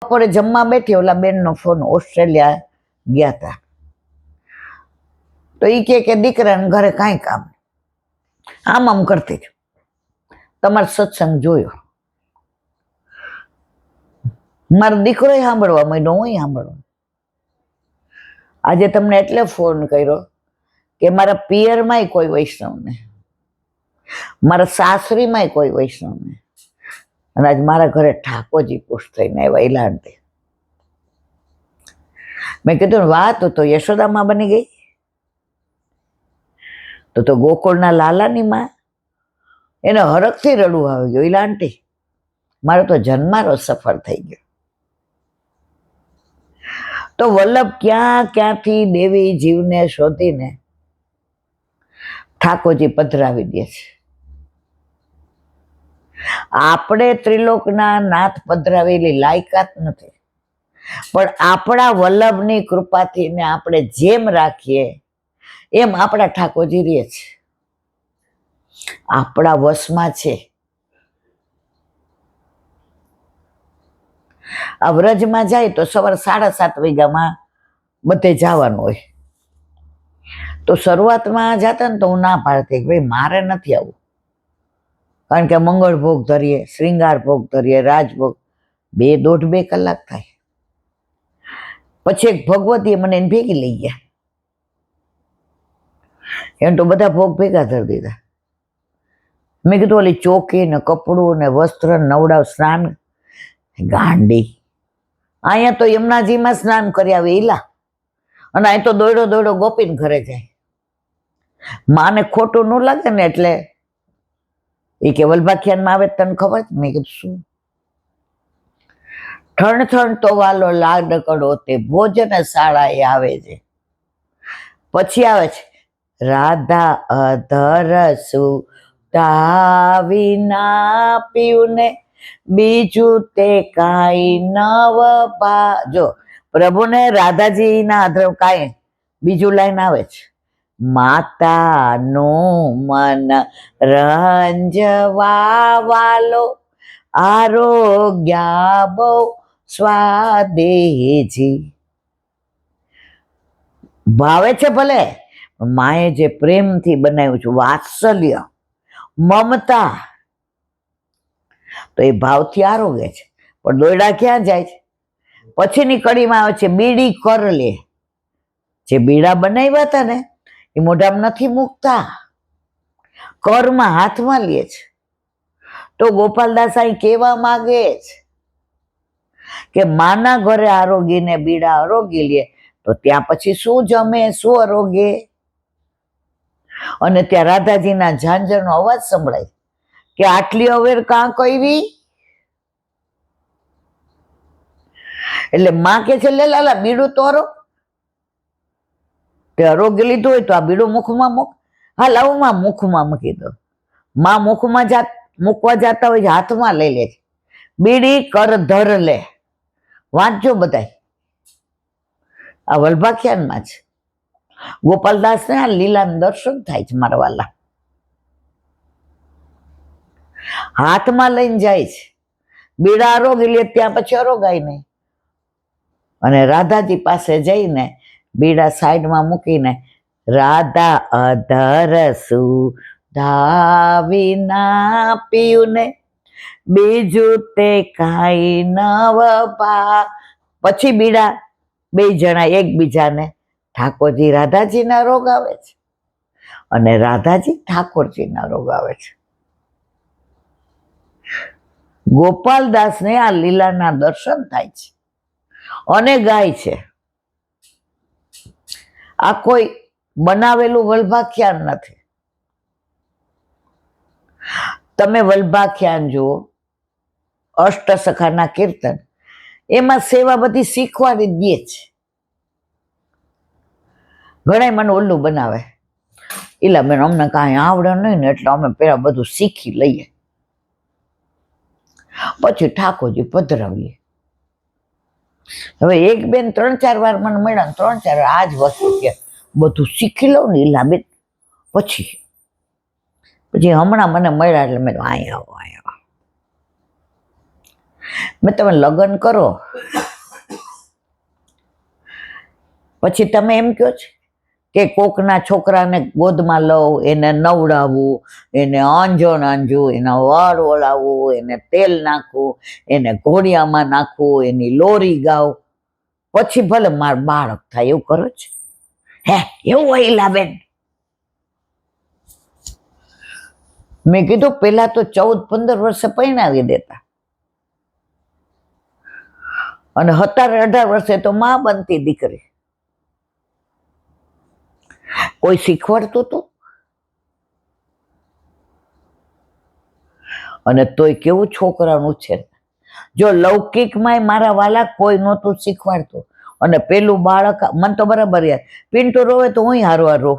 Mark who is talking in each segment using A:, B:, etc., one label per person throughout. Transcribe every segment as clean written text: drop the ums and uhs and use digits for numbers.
A: બપોરે જમવા બેઠી, ઓલા બેનનો ફોન, ઓસ્ટ્રેલિયા ગયા હતા. તો એ કે દીકરાને ઘરે કાંઈ કામ આમ કરતી તમારો સત્સંગ જોયો. મારો દીકરો સાંભળવા માંડ્યો, હું સાંભળવા. આજે તમને એટલે ફોન કર્યો કે મારા પિયરમાંય કોઈ વૈષ્ણવ ને, મારા સાસરીમાંય કોઈ વૈષ્ણવ ને, અને આજ મારા ઘરે ઠાકોરજી પુષ્ટ થઈને આવ્યા ઈલાંડે. મેં કીધું વાત તો યશોદામાં બની ગઈ, તો ગોકુળના લાલાની માં, એને હરખથી રડવું આવી ગયું. ઈલાંટી મારો તો જન્મારો સફળ થઈ ગયો. તો વલ્લભ ક્યાંથી દેવી જીવને શોધીને ઠાકોરજી પધરાવી દે છે. આપણે ત્રિલોકના નાથ પધરાવેલી લાયકાત નથી, પણ આપણા વલ્લભની કૃપાથી ને આપણે જેમ રાખીએ એમ આપણા ઠાકોરજી રહે છે, આપણા વશમાં છે. આ વ્રજમાં જાય તો સવારે 7:30 વાગ્યામાં બધે જવાનું હોય. તો શરૂઆતમાં જતા ને તો હું ના પાડતી કે ભાઈ મારે નથી આવવું, કારણ કે મંગળ ભોગ ધરીએ, શ્રૃંગાર ભોગ ધરીએ, રાજભોગ, 2.5 કલાક થાય. પછી એક ભગવતીએ મને એને ભેગી લઈ ગયા, એમ તો બધા ભોગ ભેગા ધરી દીધા. મેં કીધું ઓલી ચોકી ને કપડું ને વસ્ત્ર નવડાવ, સ્નાન, ગાંડી. અહીંયા તો યમુનાજીમાં સ્નાન કરી આવે ઈલા, અને અહીં તો દોડો ગોપીને ઘરે જાય. માને ખોટું ન લાગે ને એટલે એ કે વલ્ભાખ્યાનમાં આવે તને ખબર? મેં કીધું શું? ઠણ તો વાલો લાડકડો તે ભોજન શાળાએ આવે છે. પછી આવે છે રાધા અધર સુતા વિના પીવું ને બીજું તે કાંઈ નવ જો પ્રભુને રાધાજીના અધર કાંઈ બીજું લાઈન આવે છે, માતાનું મન રંજવા વાલો આરોગ્ય બહુ સ્વાદેજી. ભાવે છે ભલે, માએ જે પ્રેમથી બનાવ્યું છે, વાત્સલ્ય, મમતા, તો એ ભાવથી આરોગે છે. પણ દોયડા ક્યાં જાય છે? પછીની કડીમાં આવે છે બીડી કર લે. જે બીડા બનાવ્યા હતા ને એ મોઢામાં નથી મૂકતા, કરમાં હાથમાં લે છે. તો ગોપાલદાસ અહીં કહેવા માંગે છે કે માના ઘરે આરોગીને બીડા આરોગી લે તો ત્યાં પછી શું જમે, શું આરોગે? અને ત્યાં રાધાજીના ઝાંઝરનો અવાજ સંભળાય કે આટલી અવેર કાં કરી? એટલે માં કે છે લે લાલા બીડું તો આરોગ. તે આરોગ્ય લીધું હોય તો આ બીડું મુખમાં મૂક. હા લાવું માં મુખમાં મૂકી દો. માં મુખમાં મૂકવા જતા હોય હાથમાં લઈ લે છે. બીડી કર ધર લે. વાંચજો બધાય, આ વલ્ભાખ્યાનમાં છે. ગોપાલદાસને આ લીલાનું દર્શન થાય છે મારા વાલા. હાથમાં લઈને જાય છે, બીડા આરોગી લે, ત્યાં પછી આરોગાય નહીં. અને રાધાજી પાસે જઈને બીડા સાઈડમાં મૂકીને રાધા અધર સુધા વિના પીયું ને બીજું તે કાંઈ નવ ભા. પછી બીડા બે જણા એકબીજાને, ઠાકોરજી રાધાજીના રોગ આવે છે અને રાધાજી ઠાકોરજીના રોગ આવે છે. ગોપાલદાસને આ લીલાના દર્શન થાય છે અને ગાય છે. આ કોઈ બનાવેલું વલ્ભાખ્યાન નથી. તમે વલ્ભાખ્યાન જુઓ, અષ્ટસખાના કીર્તન, એમાં સેવા બધી શીખવાડી દે છે. ઘણા મને ઓલું બનાવે, એલા બેન અમને કાંઈ આવડે નહીં ને એટલે અમે પેલા બધું શીખી લઈએ, પછી ઠાકોરજી પધરાવીએ. હવે એક બેન 3-4 વાર મને મળ્યા ને 3-4 વાર આ જ વસ્તુ કે બધું શીખી લઉં ને ઈલા બેન. પછી હમણાં મને મળ્યા એટલે મેં અહીંયા આવો. મેં તમે લગ્ન કરો પછી તમે એમ કહો છો કે કોકના છોકરાને ગોદમાં લઉં, એને નવડાવવું, એને આંજણ આંજવું, એના વાળ ઓળાવવું, એને તેલ નાખવું, એને ઘોડિયામાં નાખવું, એની લોરી ગાવ, પછી ભલે માર બાળક થાય, એવું કરો છો? હે એવું હોય લાબેન? મેં કીધું પેલા તો 14-15 વર્ષે પરણાવી દેતા, અને 17-18 વર્ષે તો માં બનતી દીકરી. કોઈ શીખવાડતું હતું? અને તોય કેવું છોકરાનું છે. જો લૌકિકમાંય મારા વાલા કોઈ નહોતું શીખવાડતું. અને પેલું બાળક, મને તો બરાબર યાદ, પિન્ટુ રોવે તો હું હારવાર રો.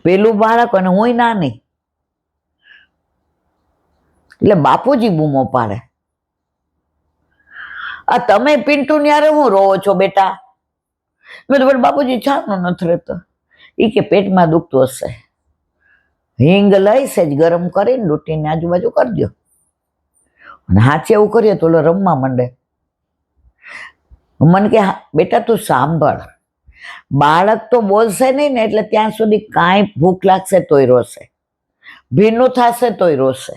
A: પેલું બાળક અને હું નાની, એટલે બાપુજી બૂમો પાડે, આ તમે પિન્ટુ ન્યારે હું રોવો છો બેટા? મેં તો બાપુજી છાનો નથી રહેતો. એ કે પેટમાં દુખતું હશે, હિંગ લઈ સેજ ગરમ કરીને લૂંટીને આજુબાજુ કરી દો, અને હાચે એવું કરીએ તો રમવા માંડે. મને કે બેટા તું સાંભળ, બાળક તો બોલશે નહીં ને, એટલે ત્યાં સુધી કાંઈ ભૂખ લાગશે તોય રોશે, ભીનું થશે તોય રોશે,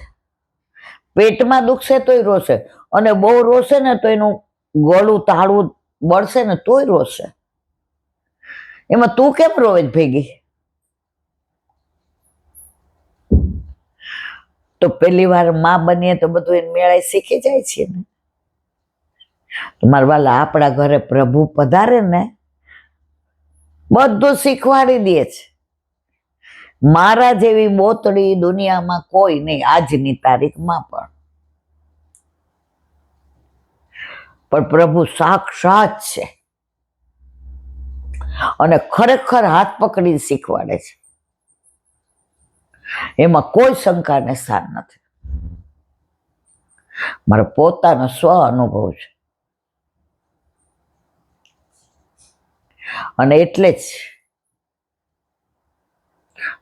A: પેટમાં દુખશે તોય રોશે, અને બહુ રોશે ને તો એનું ગળું તાળું બળશે ને તોય રોશે. એમાં તું કેમ રોવે ભેગી? તો પહેલી વાર માં બનીએ તો બધું એને મેળાએ શીખી જાય છે ને. તમારા વાલા આપણા ઘરે પ્રભુ પધારે ને બધું શીખવાડી દે છે. મારા જેવી બોતડી દુનિયામાં કોઈ નહીં, આજની તારીખમાં પણ પ્રભુ સાક્ષાત છે, અને ખરેખર હાથ પકડી શીખવાડે છે. એમાં કોઈ શંકાને સ્થાન નથી. મારો પોતાનો સ્વ અનુભવ છે. અને એટલે જ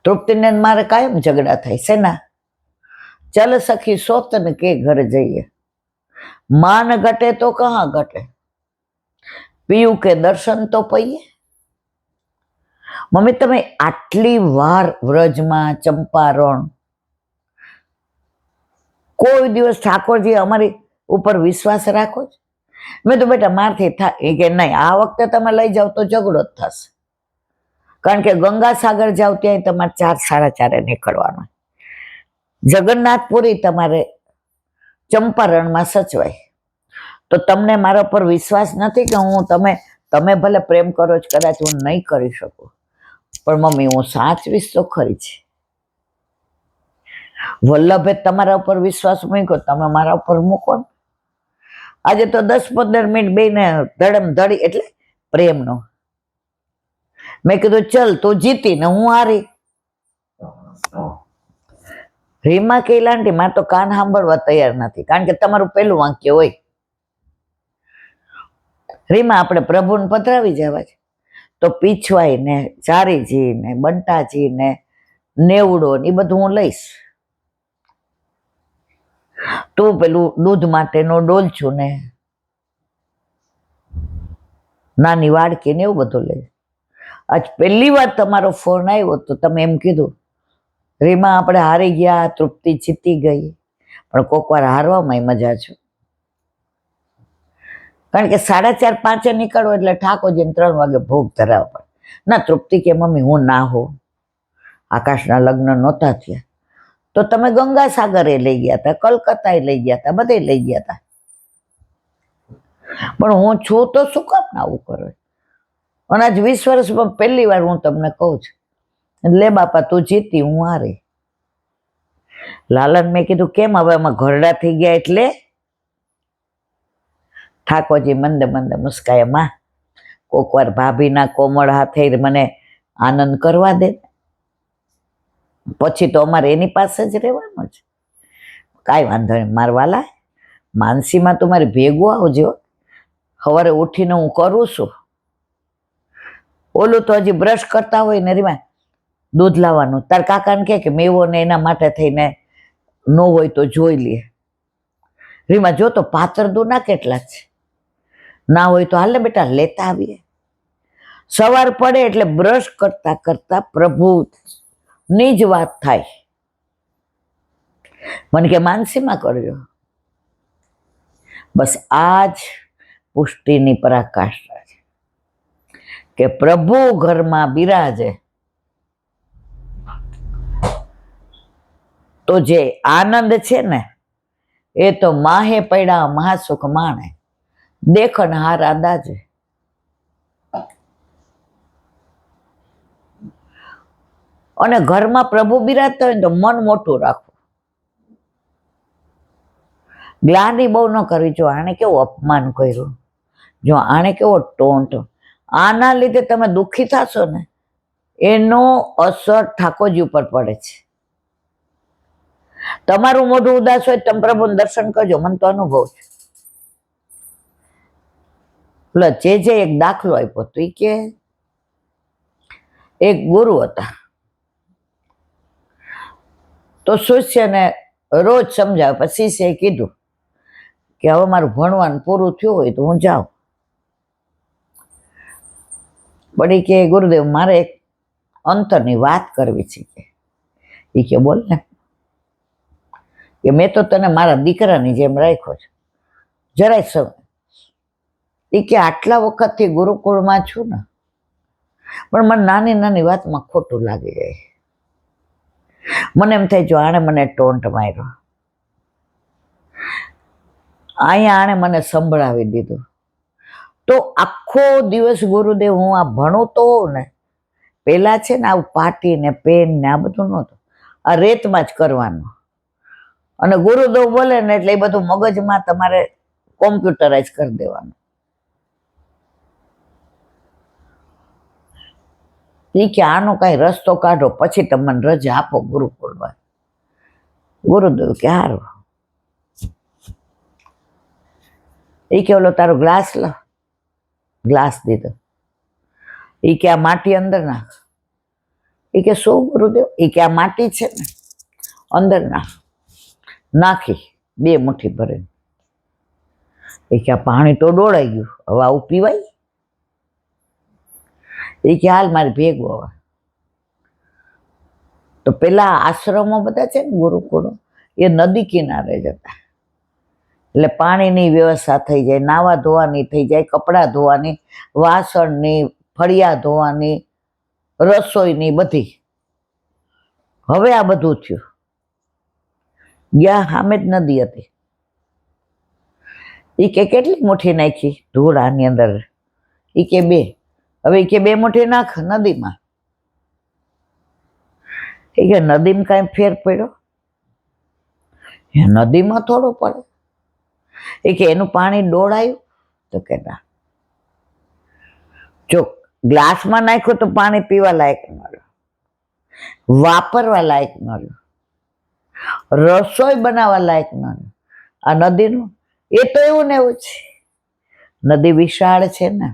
A: તૃપ્તિને મારે કાયમ ઝઘડા થાય છે ના, ચલ સખી સોત ને કે ઘર જઈએ, માન ઘટે તો કહા ઘટે, પીયું કે દર્શન તો પઈએ. મમ્મી તમે આટલી વાર વ્રજમાં, ચંપારણ, કોઈ દિવસ ઠાકોરજી અમારી ઉપર વિશ્વાસ રાખો છો? મેં તો બેટા મારથી થાય. એ કે નહીં, આ વખતે તમે લઈ જાઓ તો ઝઘડો જ થશે, કારણ કે ગંગાસાગર જાવ ત્યાં તમારે 4-4:30 નીકળવાનું, જગન્નાથપુરી તમારે ચંપારણમાં સચવાય. તો તમને મારા પર વિશ્વાસ નથી કે હું તમે ભલે પ્રેમ કરો છો, કદાચ હું નહીં કરી શકું, પણ મમ્મી હું સાચવીશ તો ખરી છે. વલ્લભે તમારા ઉપર વિશ્વાસ મૂક્યો, તમે મારા ઉપર મૂકો ને. આજે તો 10-15 મિનિટ બેને ધડમ ધડી, એટલે પ્રેમનો. મેં કીધું ચલ તું જીતી ને હું હારી. રીમા કે લાંટી મારે તો કાન સાંભળવા તૈયાર નથી, કારણ કે તમારું પેલું વાક્ય હોય, રીમા આપણે પ્રભુને પધરાવી જવા છે, તો પીછવાઈ ને ચારીજી ને બંટાજી ને નેવડો ને એ બધું હું લઈશ. તું પેલું દૂધ માટેનો ડોલ છું ને નાની વાડકી ને એવું બધું લઈશ. આજ પહેલી વાર તમારો ફોન આવ્યો તો તમે એમ કીધું, રીમા આપણે હારી ગયા, તૃપ્તિ જીતી ગઈ, પણ કોક વાર હારવામાં મજા છે. કારણ કે 4:30-5 નીકળો એટલે ઠાકોરજીને 3 વાગે ભોગ ધરાવવા પડે. ના તૃપ્તિ કે મમ્મી હું ના હોઉં, આકાશના લગ્ન નહોતા થયા તો તમે ગંગાસાગરે લઈ ગયા હતા, કલકત્તાએ લઈ ગયા હતા, બધે લઈ ગયા હતા, પણ હું છું તો શું કામ આવું કરો? અને આજ 20 વર્ષમાં પહેલી વાર હું તમને કહું છું, લે બાપા તું જીતી હું હારી. લાલન મેં કીધું કેમ હવે આમાં ઘરડા થઈ ગયા? એટલે ઠાકોરજી મંદે મંદે મુસ્કાય, માં કોક વાર ભાભીના કોમળ હાથે મને આનંદ કરવા દે, પછી તો અમારે એની પાસે જ રહેવાનું છે. કાંઈ વાંધો નહીં મારવાલા, માનસીમાં તું મારી ભેગું આવજો, સવારે ઉઠીને હું કરું છું. ઓલું તો હજી બ્રશ કરતા હોય ને રીમા દૂધ લાવવાનું, તાર કાકાને કે મેવો ને એના માટે થઈને ન હોય તો જોઈ લે. રીમાં જો તો પાતરદુના કેટલા છે, ના હોય તો હાલ ને બેટા લેતા આવીએ. સવાર પડે એટલે બ્રશ કરતા કરતા પ્રભુની જ વાત થાય. મને કે માનસીમાં કરજો. બસ આ જ પુષ્ટિની પરાકાષ્ઠા છે કે પ્રભુ ઘરમાં બિરાજે તો જે આનંદ છે ને એ તો માહે પડ્યા મહાસુખ માણે, દેખન હાર અંદાજે. અને ઘરમાં પ્રભુ બિરાજતા હોય ને તો મન મોટું રાખવું, ગ્લાની બહુ ન કરવી. જો આણે કેવું અપમાન કર્યું, જો આણે કેવો ટોન્ટ, આના લીધે તમે દુઃખી થશો ને એનો અસર ઠાકોરજી ઉપર પડે છે. તમારું મોઢું ઉદાસ હોય તમે પ્રભુનું દર્શન કરજો, મને તો અનુભવ છે. એટલે જે એક દાખલો આપ્યો તો કે એક ગુરુ હતા તો શિષ્યને રોજ સમજાવે. પછી શિષ્યએ કીધું કે હવે મારું ભણવાનું પૂરું થયું હોય તો હું જાઉં. વળી કે ગુરુદેવ મારે એક અંતરની વાત કરવી છે. એ કે બોલ ને. કે મેં તો તને મારા દીકરાની જેમ રાખ્યો છે, જરાય સમય. એ કે આટલા વખતથી ગુરુકુળમાં છું ને, પણ મને નાની નાની વાતમાં ખોટું લાગી જાય. મને એમ થાય જો આણે મને ટોન્ટ માર્યો, અહીંયા આણે મને સંભળાવી દીધું તો આખો દિવસ ગુરુદેવ હું આ ભણું તો હોઉં ને, પેલા છે ને આવું પાટી ને પેન ને આ બધું નહોતું, આ રેતમાં જ કરવાનું. અને ગુરુદેવ બોલે ને એટલે એ બધું મગજમાં તમારે કોમ્પ્યુટરાઇઝ કરી દેવાનું. એ કે આનો કાંઈ રસ્તો કાઢો, પછી તમે મને રજા આપો ગુરુકુળમાં. ગુરુદેવ કે હારું. એ કે ઓલો તારો ગ્લાસ લો. ગ્લાસ દીધો. એ કે આ માટી અંદર નાખ. એ કે શું ગુરુદેવ? એ કે આ માટી છે ને અંદર નાખ. નાખી 2 મુઠ્ઠી ભરીને. એ કે આ પાણી તો ડોળાઈ ગયું, હવે આવું પીવાય? એ કે હાલ મારી ભેગું હવે. તો પેલા આશ્રમો બધા છે ને ગુરુકુળો, એ નદી કિનારે જ હતા. એટલે પાણીની વ્યવસ્થા થઈ જાય, નાવા ધોવાની થઈ જાય, કપડાં ધોવાની, વાસણની, ફળિયા ધોવાની, રસોઈની બધી. હવે આ બધું થયું. ગયા સામે જ નદી હતી. એ કે કેટલી મુઠ્ઠી નાખી ધૂળ આની અંદર? એ કે 2. હવે એ કે 2 મુઠ્ઠી નાખ નદીમાં. એ કે નદીમાં કાંઈ ફેર પડ્યો? નદીમાં થોડો પડે. એ કે એનું પાણી ડોળાયું? તો કે ના. જો ગ્લાસમાં નાખ્યું તો પાણી પીવા લાયક ન રહ્યું, વાપરવા લાયક ન રહ્યું, રસોઈ બનાવવા લાયક ન રહ્યું. આ નદીનું એ તો એવું ને એવું છે. નદી વિશાળ છે ને,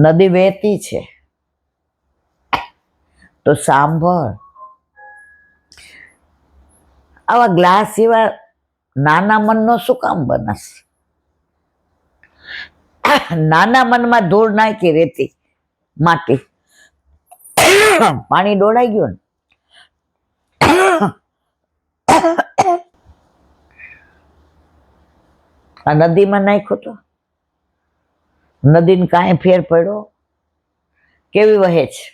A: નદી વહેતી છે. તો સાંભળ, આવા ગ્લાસ જેવા નાના મનનો શું કામ બનાસ? નાના મનમાં ધૂળ નાખી રેતી માટી, પાણી ડોળાઈ ગયું ને. આ નદીમાં નાખ્યું તો નદીને કાંઈ ફેર પડ્યો? કેવી વહે છે?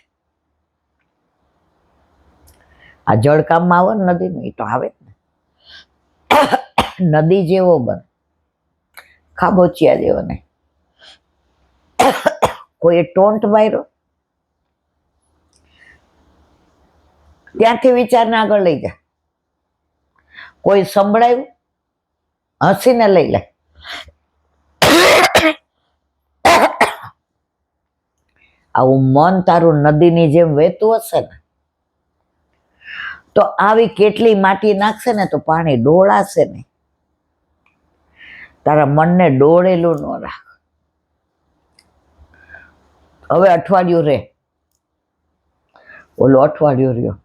A: આ જળકામમાં આવે ને નદીનું, એ તો આવે ને. નદી જેવો બન, ખાબોચિયા જેવો નહીં. કોઈ ટોન્ટ માર્યો ત્યાંથી વિચારને આગળ લઈ જા. કોઈ સંભળાયું હસીને લઈ લે. આવું મન તારું નદીની જેમ વહેતું હશે ને તો આવી કેટલી માટી નાખશે ને તો પાણી ડોળાશે નહીં. તારા મનને ડોળેલું ન રાખ. હવે અઠવાડિયું રે, ઓલું અઠવાડિયું રહ્યો.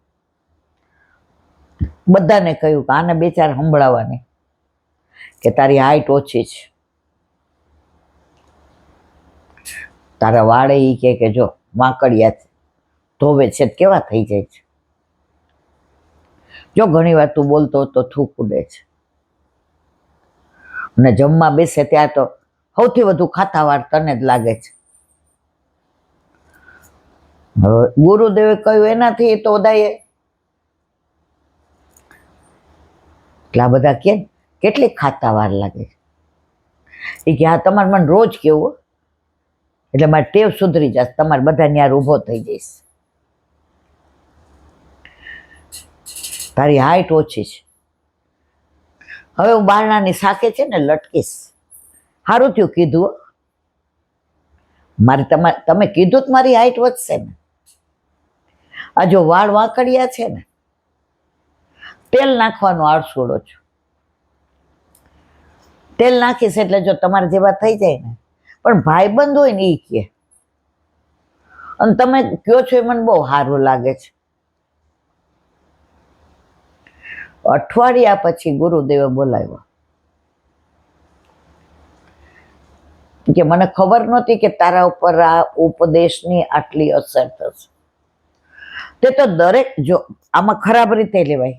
A: બધાને કહ્યું કે આને 2-4 સંભળાવવાની. કે તારી હાઈટ ઓછી છે, તારા વાળે ઈ કે જો વાંકડિયા ધોવે છે કેવા થઈ જાય છે, જો ઘણી વાર તું બોલતો તો થૂક ઉડે છે, અને જમવા બેસે ત્યાં તો સૌથી વધુ ખાતા વાર તને જ લાગે છે. હવે ગુરુદેવે કહ્યું એનાથી તો બધાએ એટલા બધા કે કેટલી ખાતા વાર લાગે છે. એ કે હા તમારે મને રોજ કેવું, એટલે મારી ટેવ સુધરી જશે, તમારે બધા ન્યાર ઊભો થઈ જઈશ. તારી હાઈટ ઓછી છે, હવે હું બારણાની સાકે છે ને લટકીશ. સારું થયું કીધું, મારે તમે કીધું તો મારી હાઈટ વધશે ને. આ જો વાળ વાંકડિયા છે ને, તેલ નાખવાનું આળસુડો છું, તેલ નાખીશ એટલે જો તમારે જેવા થઈ જાય ને, પણ ભાઈબંધ હોય ને એ કે, અને તમે કયો છો એ મને બહુ સારું લાગે છે. અઠવાડિયા પછી ગુરુદેવે બોલાવ્યો કે મને ખબર નહોતી કે તારા ઉપર આ ઉપદેશની આટલી અસર થશે. તે તો દરેક, જો આમાં ખરાબ રીતે લેવાય,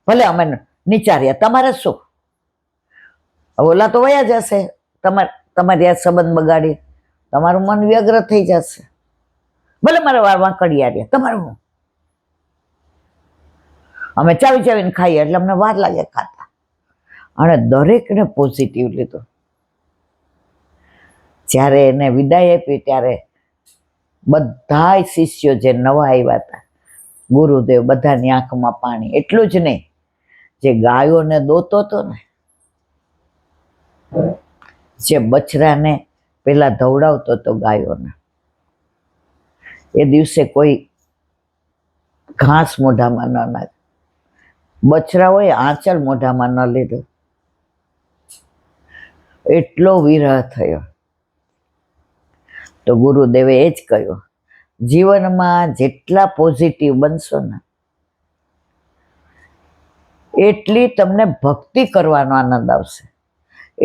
A: ભલે અમે નિચાર્યા, તમારે શું, ઓલા તો વયા જશે, તમારી આ સંબંધ બગાડી, તમારું મન વ્યગ્ર થઈ જશે, ભલે મારા વાળમાં કડિયા રહ્યા, તમારું અમે ચાવી ચાવીને ખાઈએ એટલે અમને વાર લાગે ખાતા. અને દરેકને પોઝિટિવ લીધું. જ્યારે એને વિદાય આપી ત્યારે બધા શિષ્યો જે નવા આવ્યા હતા, ગુરુદેવ બધાની આંખમાં પાણી. એટલું જ નહીં, જે ગાયોને દોતો હતો ને, જે બછરાને પેલા ધવડાવતો હતો ગાયોને, એ દિવસે કોઈ ઘાસ મોઢામાં ન નાખે, બછરા હોય આંચલ મોઢામાં ન લીધું. એટલો વિરહ થયો. તો ગુરુદેવે એ જ કહ્યું, જીવનમાં જેટલા પોઝિટિવ બનશો ને, એટલી તમને ભક્તિ કરવાનો આનંદ આવશે,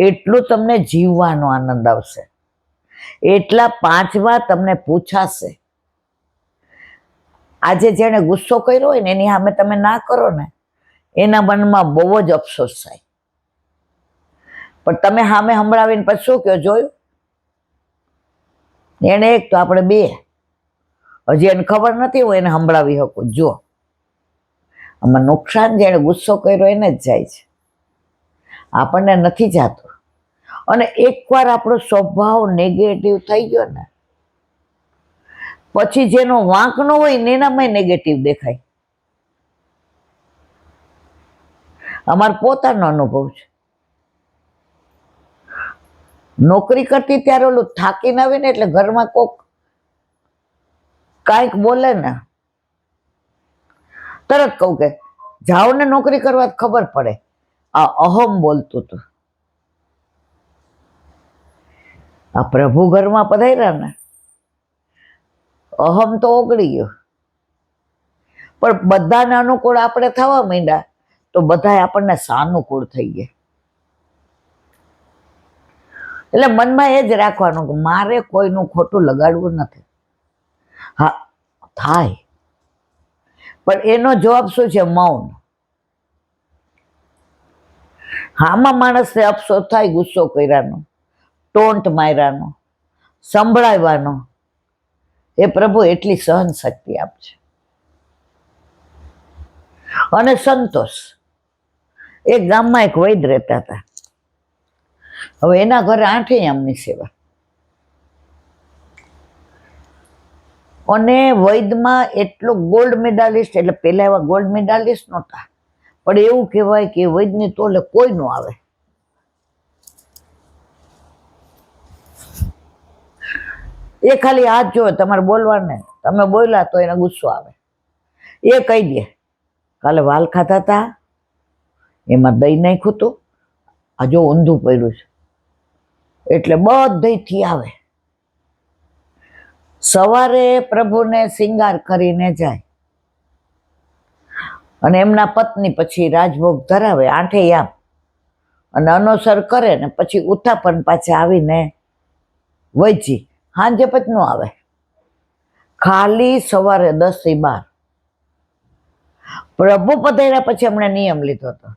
A: એટલું તમને જીવવાનો આનંદ આવશે, એટલા 5 વાર તમને પૂછાશે. આજે જેણે ગુસ્સો કર્યો હોય ને એની સામે તમે ના કરો ને, એના મનમાં બહુ જ અફસોસ થાય. પણ તમે સામે સંભળાવીને પછી શું કહો, જોયું એને એક તો આપણે બે, હજી એને ખબર નથી હું એને સંભળાવી શકું. જો આમાં નુકસાન જેણે ગુસ્સો કર્યો એને જ જાય છે, આપણને નથી જાતું. અને એકવાર આપણો સ્વભાવ નેગેટિવ થઈ ગયો ને, પછી જેનો વાંક ન હોય ને એનામાં નેગેટિવ દેખાય. અમારો પોતાનો અનુભવ છે. નોકરી કરતી ત્યારે ઓલું થાકીને આવે ને, એટલે ઘરમાં કોક કાંઈક બોલે ને, તરત કહું કે જાઓ ને નોકરી કરવા, ખબર પડે આ અહમ બોલતું હતું. આ પ્રભુ ઘરમાં પધાર્યા ને, અહમ તો ઓગળી ગયો. પણ બધાને અનુકૂળ આપણે થવા માંડ્યા તો બધા આપણને સાનુકૂળ થઈ ગયા. એટલે મનમાં એ જ રાખવાનું કે મારે કોઈનું ખોટું લગાડવું નથી. હા થાય, પણ એનો જવાબ શું છે? મૌન. આમાં માણસને અફસોસ થાય ગુસ્સો કર્યાનો, ટોન્ટ માર્યાનો, સંભળાવવાનો. એ પ્રભુ એટલી સહન શક્તિ આપશે. અને સંતોષ. એક ગામમાં એક વૈદ રહેતા હતા. હવે એના ઘરે 8 આમની સેવા, અને વૈદમાં એટલો ગોલ્ડ મેડાલિસ્ટ, એટલે પેલા એવા ગોલ્ડ મેડાલિસ્ટ નહોતા, પણ એવું કહેવાય કે વૈદની તોલે કોઈ ન આવે. એ ખાલી હાથ જોવે, તમારે બોલવાને, તમે બોલ્યા તો એને ગુસ્સો આવે. એ કહી દે કાલે વાલ ખાતા હતા એમાં દહીં નાખ્યું હતું, આ જો ઊંધું પડ્યું છે. એટલે બધેથી આવે. સવારે પ્રભુને શિંગાર કરીને જાય, અને એમના પત્ની પછી રાજભોગ ધરાવે 8 આમ, અને અનોસર કરે ને પછી ઉત્થાપન પાછા આવીને વૈચી સાંજે પછી નો આવે, ખાલી સવારે 10 થી 12. પ્રભુ પધાર્યા પછી એમણે નિયમ લીધો હતો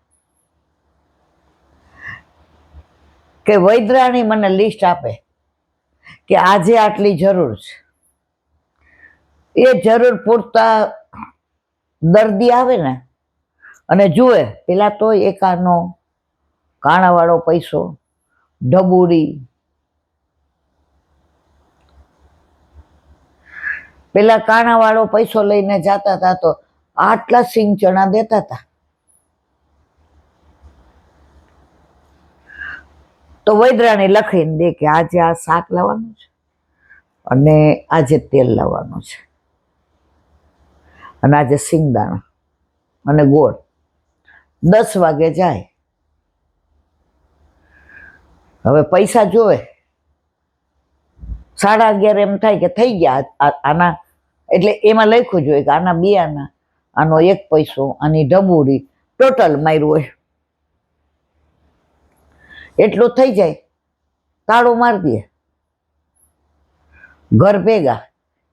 A: કે વૈદ્રાણી મને લિસ્ટ આપે કે આજે આટલી જરૂર છે. એ જરૂર પૂરતા દર્દી આવે ને અને જુએ, પેલા તો એકાનો કાણાવાળો પૈસો, ઢબુડી, પેલા કાણાવાળો પૈસો લઈને જતા હતા તો આટલા સિંગ ચણા દેતા હતા. તો વૈદ્રાણી લખીને દે કે આજે આ શાક લાવવાનું છે અને આજે તેલ લાવવાનું છે અને આજે સિંગદાણા અને ગોળ. 10 વાગે જાય. હવે પૈસા જોવે, 11:30 એમ થાય કે થઈ ગયા આના, એટલે એમાં લખ્યું જોઈએ કે આના 2 આના, આનો 1 પૈસો, આની ઢબુડી, ટોટલ માર્યું હોય એટલું થઈ જાય. તાળું મારી દે, ઘર ભેગા.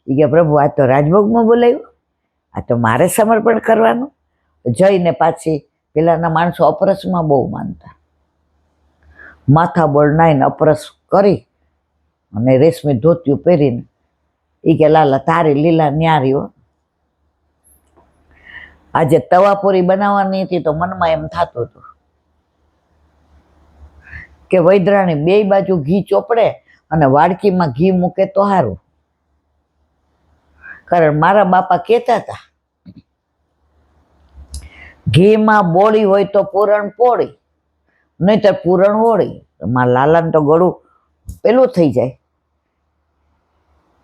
A: એ કે પ્રભુ આ તો રાજભોગમાં બોલાવ્યું, આ તો મારે સમર્પણ કરવાનું. જઈને પાછી પેલાના માણસો અપરસમાં બહુ માનતા, માથા બોળ નાઈને અપરસ કરી અને રેશમી ધોતિયું પહેરીને એ કે લાલા તારી લીલા ન્યારીઓ. આજે તવાપુરી બનાવવાની હતી તો મનમાં એમ થતું હતું કે વૈદ્રાણી 2 બાજુ ઘી ચોપડે અને વાડકીમાં ઘી મૂકે તો સારું. કારણ મારા બાપા કહેતા હતા ઘીમાં બોળી હોય તો પૂરણ પોળી, નહીતર પૂરણ હોળી. મારા લાલાને તો ગળું પેલું થઈ જાય.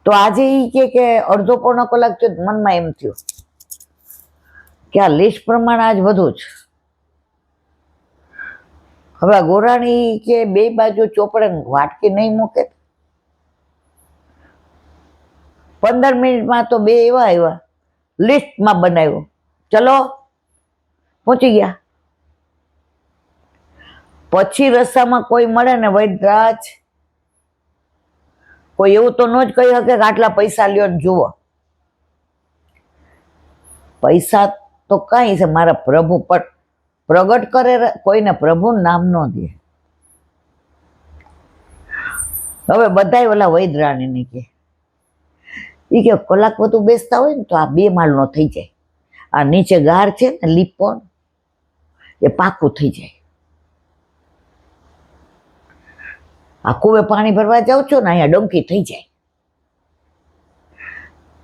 A: તો આજે એ કે અડધો પોણો કલાક થયો, મનમાં એમ થયું કે આ લિસ્ટ પ્રમાણે આજ વધુ છે. હવે આ ગોરાણી કે 2 બાજુ ચોપડે વાટકી નહીં મૂકે. 15 મિનિટમાં તો 2 એવા આવ્યા, લિસ્ટમાં બનાવ્યું, ચલો પહોંચી ગયા. પછી રસ્તામાં કોઈ મળે ને વૈદ્યરાજ, કોઈ એવું તો ન જ કહી શકે કે આટલા પૈસા લ્યો ને જુઓ. પૈસા તો કઈ છે, મારા પ્રભુ પણ પ્રગટ કરે, કોઈને પ્રભુનું નામ ન દે. હવે બધાય ઓલા વૈદ્યરાણીને કે એ કે કલાક બધું બેસતા હોય ને તો આ 2 માળનો થઈ જાય. આ નીચે ગાર છે ને લીપણ, એ પાકું થઈ જાય. આ કુવે પાણી ભરવા જાવ છો ને અહીંયા ડંકી થઈ જાય.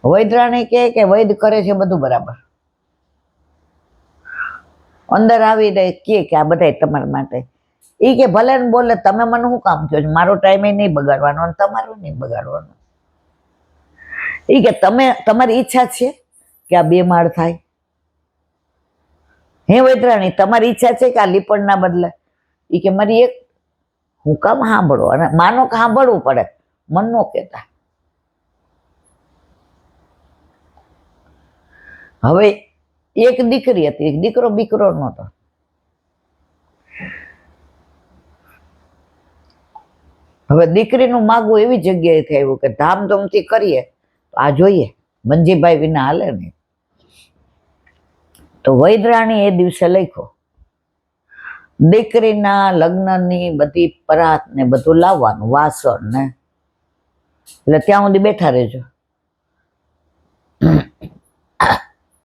A: વૈદ્યરાણી કે વૈદ કરે છે બધું બરાબર. અંદર આવીને કે આ બધા તમારા માટે. એ કે ભલે ને બોલે, તમે મને શું કામ કહો છો, મારો ટાઈમ નહીં બગાડવાનો અને તમારો નહીં બગાડવાનો. એ કે તમારી ઈચ્છા છે કે આ 2 માળ થાય? હે વૈદ્યરાણી, તમારી ઈચ્છા છે કે આ લીપણ ના બદલે? એ કે મારી એક, હું કામ સાંભળો, અને માનો કે સાંભળવું પડે, મન નો કહેતા. હવે એક દીકરી હતી, એક દીકરો બીકરો નહોતો. હવે દીકરીનું માગવું એવી જગ્યાએથી આવ્યું કે ધામધૂમથી કરીએ તો આ જોઈએ, મંજીભાઈ વિના હાલે ને. તો વૈદ્યરાણી એ દિવસે લખ્યો દીકરીના લગ્નની બધી પરાત ને બધું લાવવાનું, વાસણ ને. એટલે ત્યાં સુધી બેઠા રહેજો.